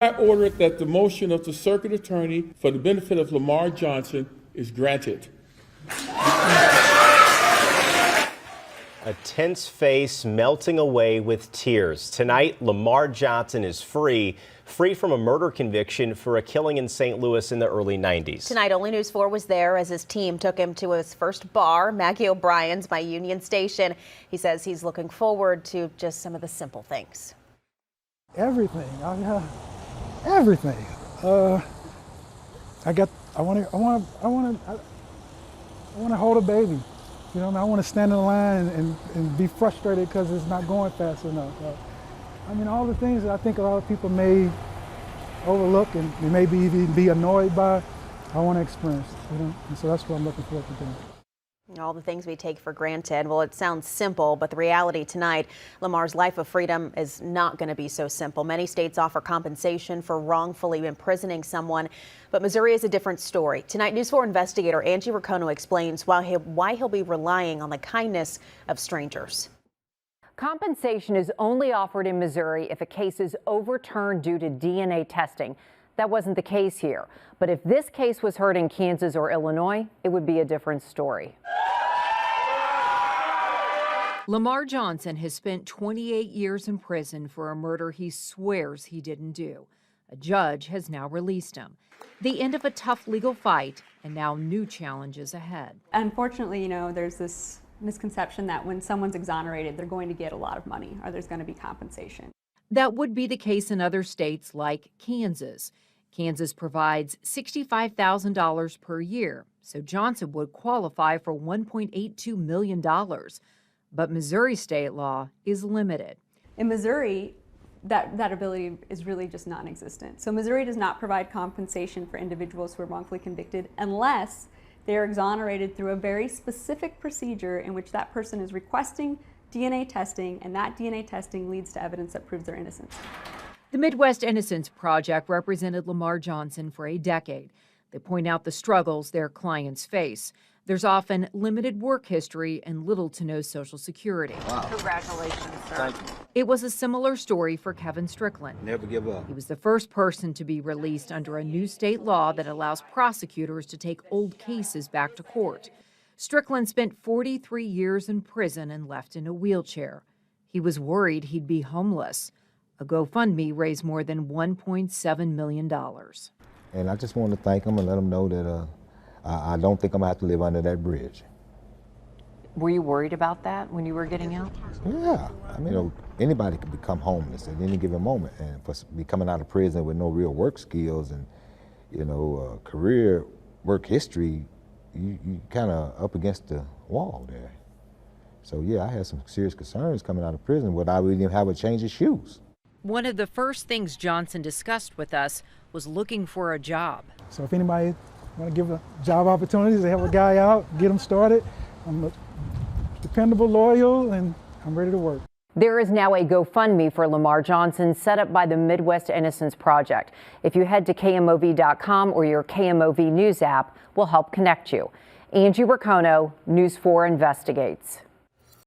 I order that the motion of the circuit attorney for the benefit of Lamar Johnson is granted. A tense face melting away with tears. Tonight, Lamar Johnson is free from a murder conviction for a killing in St. Louis in the early 90s. Tonight, Only News 4 was there as his team took him to his first bar, Maggie O'Brien's by Union Station. He says he's looking forward to just some of the simple things. Everything. Everything. I want to hold a baby. You know, I want to stand in line and be frustrated because it's not going fast enough. I mean, all the things that I think a lot of people may overlook and maybe even be annoyed by, I want to experience, you know, and so that's what I'm looking forward to doing. All the things we take for granted. Well, it sounds simple, but the reality tonight, Lamar's life of freedom is not going to be so simple. Many states offer compensation for wrongfully imprisoning someone, but Missouri is a different story. Tonight, News 4 investigator Angie Racono explains why he'll be relying on the kindness of strangers. Compensation is only offered in Missouri if a case is overturned due to DNA testing. That wasn't the case here. But if this case was heard in Kansas or Illinois, it would be a different story. Lamar Johnson has spent 28 years in prison for a murder he swears he didn't do. A judge has now released him. The end of a tough legal fight, and now new challenges ahead. Unfortunately, you know, there's this misconception that when someone's exonerated, they're going to get a lot of money or there's going to be compensation. That would be the case in other states like Kansas. Kansas provides $65,000 per year, so Johnson would qualify for $1.82 million. But Missouri state law is limited. In Missouri, that ability is really just non-existent. So Missouri does not provide compensation for individuals who are wrongfully convicted unless they are exonerated through a very specific procedure in which that person is requesting DNA testing, and that DNA testing leads to evidence that proves their innocence. The Midwest Innocence Project represented Lamar Johnson for a decade. They point out the struggles their clients face. There's often limited work history and little to no Social Security. Wow. Congratulations, sir. Thank you. It was a similar story for Kevin Strickland. Never give up. He was the first person to be released under a new state law that allows prosecutors to take old cases back to court. Strickland spent 43 years in prison and left in a wheelchair. He was worried he'd be homeless. A GoFundMe raised more than $1.7 million. And I just want to thank them and let them know that I don't think I'm going to have to live under that bridge. Were you worried about that when you were getting out? Yeah. I mean, you know, anybody can become homeless at any given moment. And for be coming out of prison with no real work skills and, you know, career work history, you kind of up against the wall there. So, yeah, I had some serious concerns coming out of prison where I wouldn't even have a change of shoes. One of the first things Johnson discussed with us was looking for a job. So if anybody want to give a job opportunities, they have a guy out, get them started. I'm dependable, loyal, and I'm ready to work. There is now a GoFundMe for Lamar Johnson set up by the Midwest Innocence Project. If you head to KMOV.com or your KMOV News app, we'll help connect you. Angie Racono, News 4 Investigates.